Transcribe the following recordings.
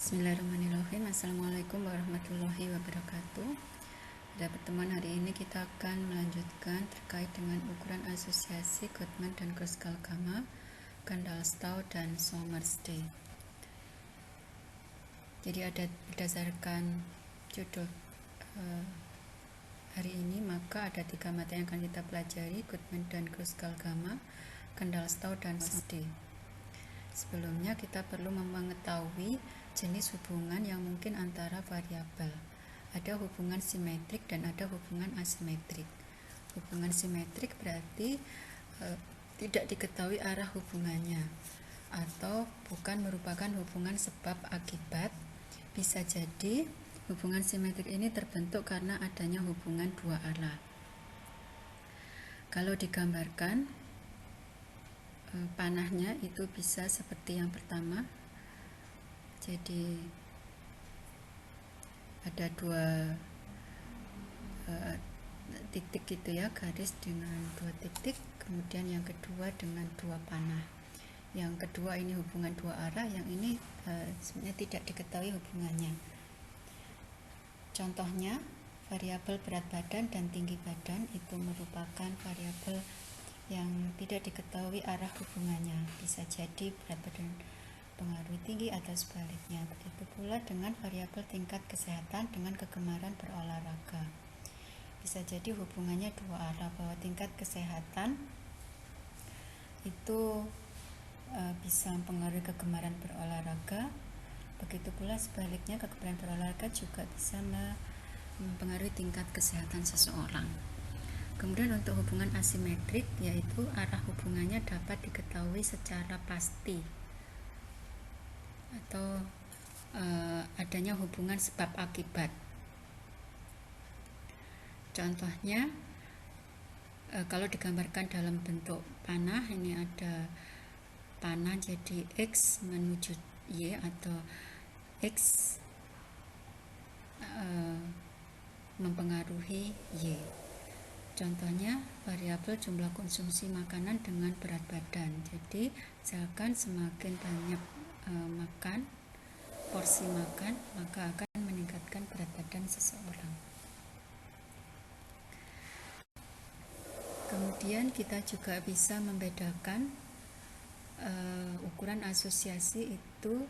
Bismillahirrahmanirrahim. Assalamualaikum warahmatullahi wabarakatuh. Pada pertemuan hari ini kita akan melanjutkan terkait dengan ukuran asosiasi Goodman dan Kruskal-Gamma, Kendall-Stau dan Sommerstein. Jadi ada berdasarkan judul hari ini, maka ada 3 materi yang akan kita pelajari: Goodman dan Kruskal-Gamma, Kendall-Stau dan Sommerstein. Sebelumnya kita perlu mengetahui jenis hubungan yang mungkin antara variabel. Ada hubungan simetrik dan ada hubungan asimetrik. Hubungan simetrik berarti tidak diketahui arah hubungannya atau bukan merupakan hubungan sebab akibat. Bisa jadi hubungan simetrik ini terbentuk karena adanya hubungan dua arah. Kalau digambarkan, panahnya itu bisa seperti yang pertama. Jadi ada dua titik gitu ya, garis dengan dua titik, kemudian yang kedua dengan dua panah. Yang kedua ini hubungan dua arah, yang ini sebenarnya tidak diketahui hubungannya. Contohnya, variabel berat badan dan tinggi badan itu merupakan variabel yang tidak diketahui arah hubungannya. Bisa jadi berat badan pengaruhi tinggi atau sebaliknya. Begitu pula dengan variabel tingkat kesehatan dengan kegemaran berolahraga. Bisa jadi hubungannya dua arah, bahwa tingkat kesehatan itu bisa mempengaruhi kegemaran berolahraga. Begitu pula sebaliknya, kegemaran berolahraga juga bisa mempengaruhi tingkat kesehatan seseorang. Kemudian untuk hubungan asimetrik, yaitu arah hubungannya dapat diketahui secara pasti atau adanya hubungan sebab akibat. Contohnya, kalau digambarkan dalam bentuk panah, ini ada panah jadi X menuju Y atau X mempengaruhi Y. Contohnya, variabel jumlah konsumsi makanan dengan berat badan. Jadi, misalkan semakin banyak makan, porsi makan, maka akan meningkatkan berat badan seseorang. Kemudian kita juga bisa membedakan ukuran asosiasi itu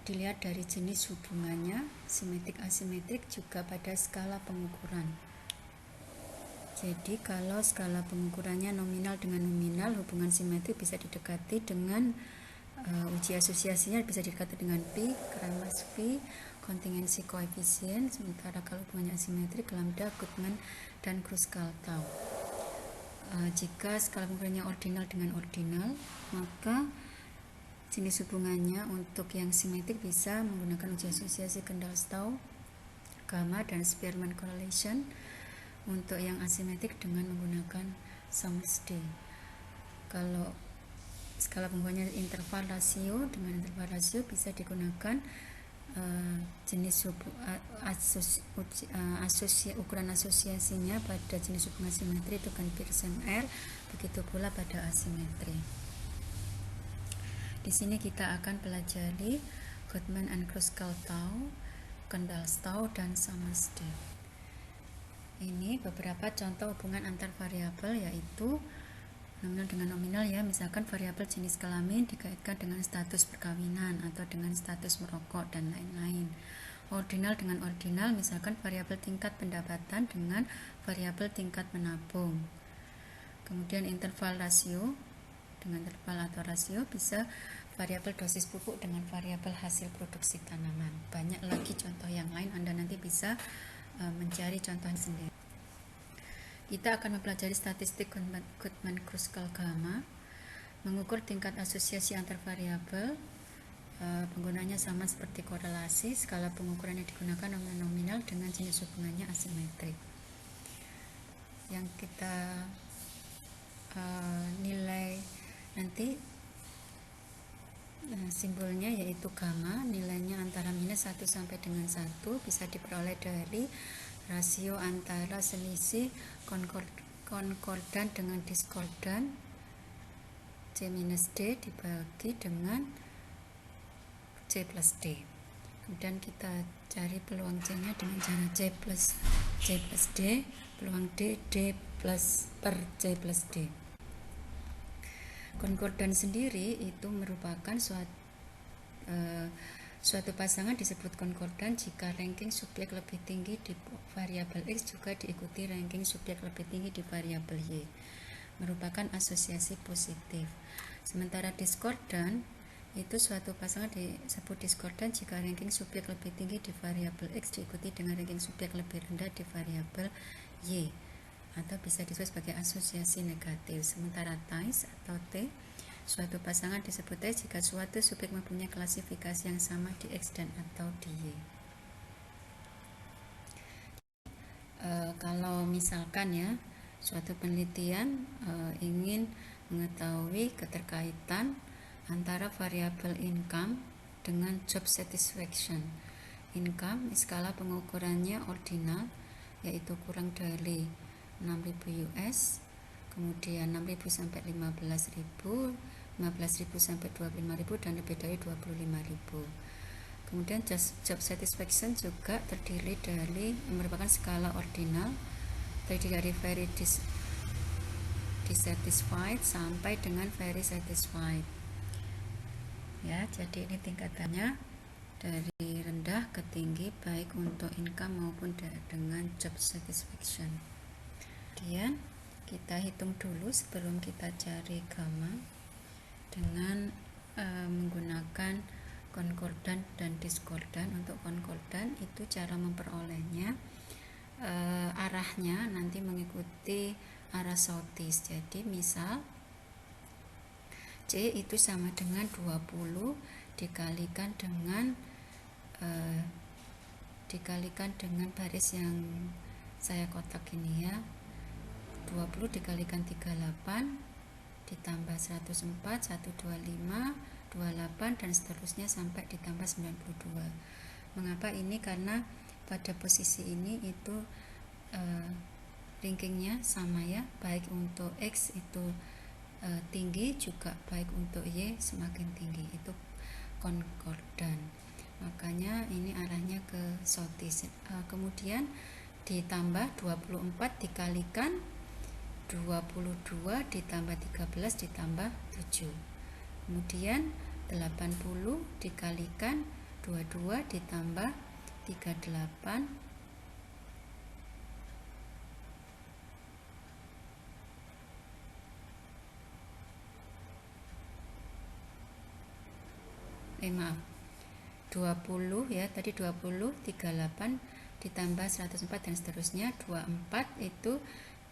dilihat dari jenis hubungannya, simetrik asimetrik, juga pada skala pengukuran. Jadi kalau skala pengukurannya nominal dengan nominal, hubungan simetrik bisa didekati dengan uji asosiasinya bisa didekati dengan pi, Kramers pi, kontingensi koefisien. Sementara kalau hubungannya asimetrik, lambda, Goodman dan Kruskal-Tau. Jika skala pengukurannya ordinal dengan ordinal, maka jenis hubungannya untuk yang simetrik bisa menggunakan uji asosiasi Kendall-Stau, Gamma, dan Spearman correlation. Untuk yang asimetrik dengan menggunakan Sommerstein. Kalau skala pengukurannya interval rasio, dengan interval rasio bisa digunakan jenis ukuran asosiasinya pada jenis hubungan simetri itu kan Pearson R, begitu pula pada asimetri. Di sini kita akan pelajari Goodman and Kruskal-Tau, Kendall-Stau, dan Sommerstein. Ini beberapa contoh hubungan antar variabel, yaitu nominal dengan nominal ya, misalkan variabel jenis kelamin dikaitkan dengan status perkawinan atau dengan status merokok dan lain-lain. Ordinal dengan ordinal, misalkan variabel tingkat pendapatan dengan variabel tingkat menabung. Kemudian interval rasio dengan interval atau rasio, bisa variabel dosis pupuk dengan variabel hasil produksi tanaman. Banyak lagi contoh yang lain, Anda nanti bisa mencari contoh sendiri. Kita akan mempelajari statistik Goodman-Kruskal-Gamma, mengukur tingkat asosiasi antar variabel. Penggunaannya sama seperti korelasi, skala pengukuran yang digunakan nominal dengan jenis hubungannya asimetrik. Yang kita nilai nanti simbolnya yaitu gamma, nilainya antara minus 1 sampai dengan 1, bisa diperoleh dari rasio antara selisih konkordan dengan diskordan C minus D dibagi dengan C plus D. Kemudian kita cari peluang C nya dengan cara C plus D, peluang D plus per C plus D. Konkordan sendiri itu merupakan suatu pasangan disebut konkordan jika ranking subjek lebih tinggi di variabel X juga diikuti ranking subjek lebih tinggi di variabel Y, merupakan asosiasi positif. Sementara diskordan itu suatu pasangan disebut diskordan jika ranking subjek lebih tinggi di variabel X diikuti dengan ranking subjek lebih rendah di variabel Y, atau bisa disebut sebagai asosiasi negatif. Sementara ties atau T, suatu pasangan disebut ties jika suatu subjek mempunyai klasifikasi yang sama di X dan atau di Y. Kalau misalkan ya, suatu penelitian ingin mengetahui keterkaitan antara variabel income dengan job satisfaction. Income skala pengukurannya ordinal, yaitu kurang dari 6.000 US, kemudian 6.000 sampai 15.000, 15.000 sampai 25.000, dan lebih dari 25.000. Kemudian job satisfaction juga terdiri dari merupakan skala ordinal, terdiri dari very dissatisfied sampai dengan very satisfied. Ya, jadi ini tingkatannya dari rendah ke tinggi baik untuk income maupun dengan job satisfaction. Kemudian kita hitung dulu sebelum kita cari gamma dengan menggunakan konkordan dan diskordan. Untuk konkordan itu cara memperolehnya arahnya nanti mengikuti arah southeast. Jadi misal C itu sama dengan 20 dikalikan dengan baris yang saya kotak ini ya, 20 dikalikan 38 ditambah 104, 125, 28 dan seterusnya sampai ditambah 92. Mengapa ini? Karena pada posisi ini itu rankingnya sama ya, baik untuk X itu tinggi juga baik untuk Y semakin tinggi, itu konkordan. Makanya ini arahnya ke southeast. Kemudian ditambah 24 dikalikan 22 ditambah 13 ditambah 7. Kemudian 80 dikalikan 22 ditambah 38 20 ya, tadi 20, 38 ditambah 104 dan seterusnya, 24 itu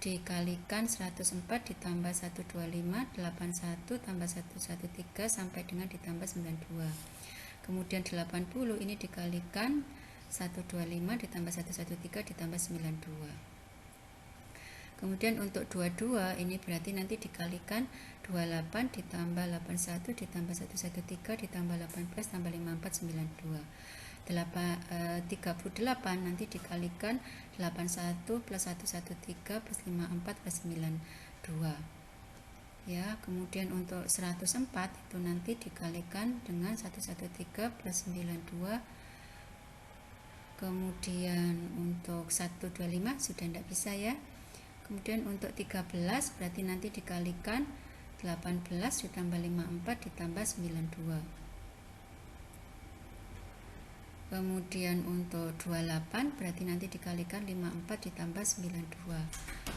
dikalikan 104 ditambah 125, 81 tambah 113 sampai dengan ditambah 92. Kemudian 80 ini dikalikan 125 ditambah 113 ditambah 92. Kemudian untuk 22 ini berarti nanti dikalikan 28 ditambah 81 ditambah 113 ditambah 18 tambah 54 92. 38 nanti dikalikan 81 plus 113 plus 54 plus 92. Ya, kemudian untuk 104 itu nanti dikalikan dengan 113 plus 92. Kemudian untuk 125 sudah tidak bisa ya. Kemudian untuk 13 berarti nanti dikalikan 18 ditambah 54 ditambah 92. Kemudian untuk 28 berarti nanti dikalikan 54 ditambah 92.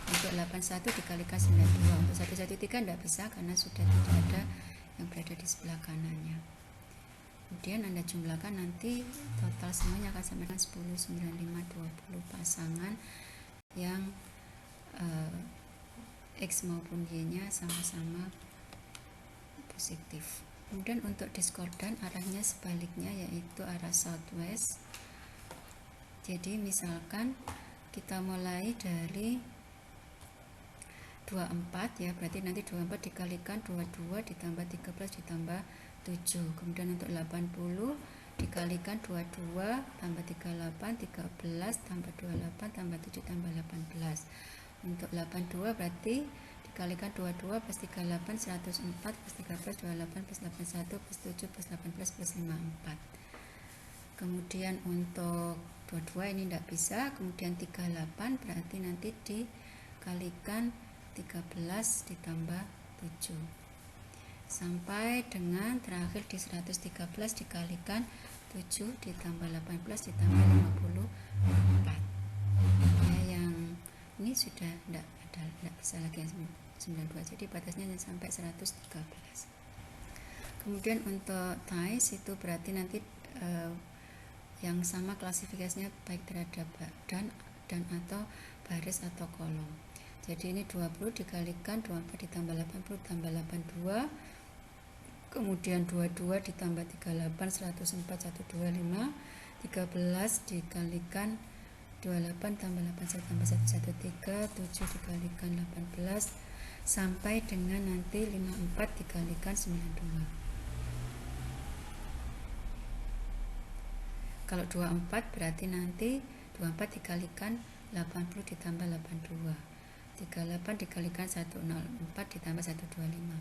Untuk 81 dikalikan 92. Untuk 113 tidak bisa karena sudah tidak ada yang berada di sebelah kanannya. Kemudian Anda jumlahkan nanti total semuanya akan sama dengan 10, 9, 5, 20 pasangan yang X maupun Y nya sama-sama positif. Kemudian untuk diskordan arahnya sebaliknya, yaitu arah southwest. Jadi misalkan kita mulai dari 24 ya, berarti nanti 24 dikalikan 22 ditambah 13 ditambah 7. Kemudian untuk 80 dikalikan 22 tambah 38, 13 tambah 28 tambah 7 tambah 18. Untuk 82 berarti dikalikan 22 plus 38, 104 plus 13, 28 plus 81 plus 7 plus 18 plus 54. Kemudian untuk 22 ini tidak bisa. Kemudian 38 berarti nanti dikalikan 13 ditambah 7 sampai dengan terakhir di 113 dikalikan 7 ditambah 18 ditambah 54 ya, yang ini sudah tidak bisa lagi 92, jadi batasnya sampai 113. Kemudian untuk ties itu berarti nanti yang sama klasifikasinya baik terhadap dan atau baris atau kolom. Jadi ini 20 dikalikan 24 ditambah 80 tambah 82, kemudian 22 ditambah 38 104 125, 13 dikalikan 28 tambah 81 tambah 113, 7 dikalikan 18 sampai dengan nanti 54 dikalikan 92. Kalau 24 berarti nanti 24 dikalikan 80 ditambah 82, 38 dikalikan 104 ditambah 125,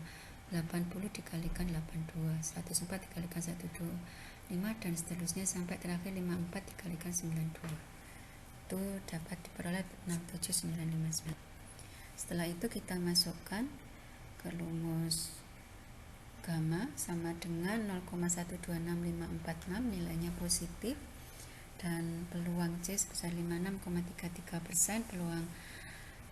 80 dikalikan 82, 104 dikalikan 125 dan seterusnya sampai terakhir 54 dikalikan 92. Itu dapat diperoleh 67959. Setelah itu kita masukkan ke rumus gamma sama dengan 0,126546, nilainya positif dan peluang C sebesar 56,33%, peluang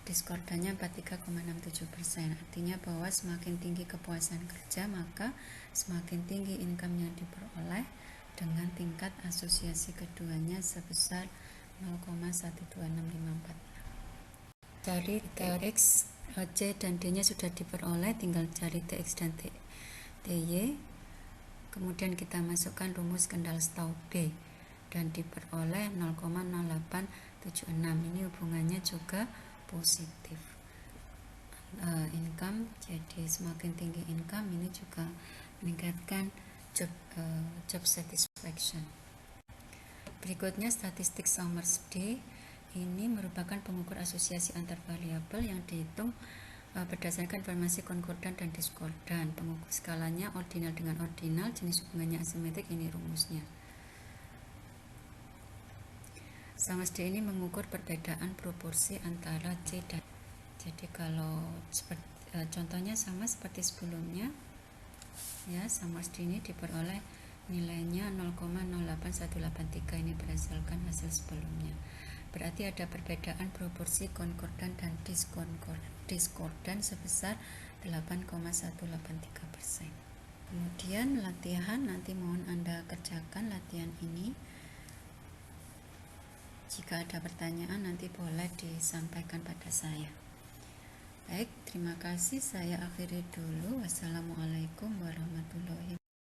diskordannya 43,67%. Artinya bahwa semakin tinggi kepuasan kerja maka semakin tinggi income yang diperoleh dengan tingkat asosiasi keduanya sebesar 0,126546. Cari TX, C dan D nya sudah diperoleh, tinggal cari TX dan TY. Kemudian kita masukkan rumus kendal Stau B dan diperoleh 0,0876. Ini hubungannya juga positif. Income, jadi semakin tinggi income ini juga meningkatkan job satisfaction. Berikutnya statistik Somers-D. Ini merupakan pengukur asosiasi antar variabel yang dihitung berdasarkan informasi konkordan dan diskordan. Pengukur skalanya ordinal dengan ordinal, jenis hubungannya asimetrik, ini rumusnya. Somers-D ini mengukur perbedaan proporsi antara C dan D. Jadi kalau contohnya sama seperti sebelumnya ya, Somers-D ini diperoleh nilainya 0,08183, ini berdasarkan hasil sebelumnya. Berarti ada perbedaan proporsi konkordan dan diskordan sebesar 8,183%. Kemudian latihan, nanti mohon Anda kerjakan latihan ini. Jika ada pertanyaan nanti boleh disampaikan pada saya. Baik, terima kasih, saya akhiri dulu. Wassalamualaikum warahmatullahi wabarakatuh.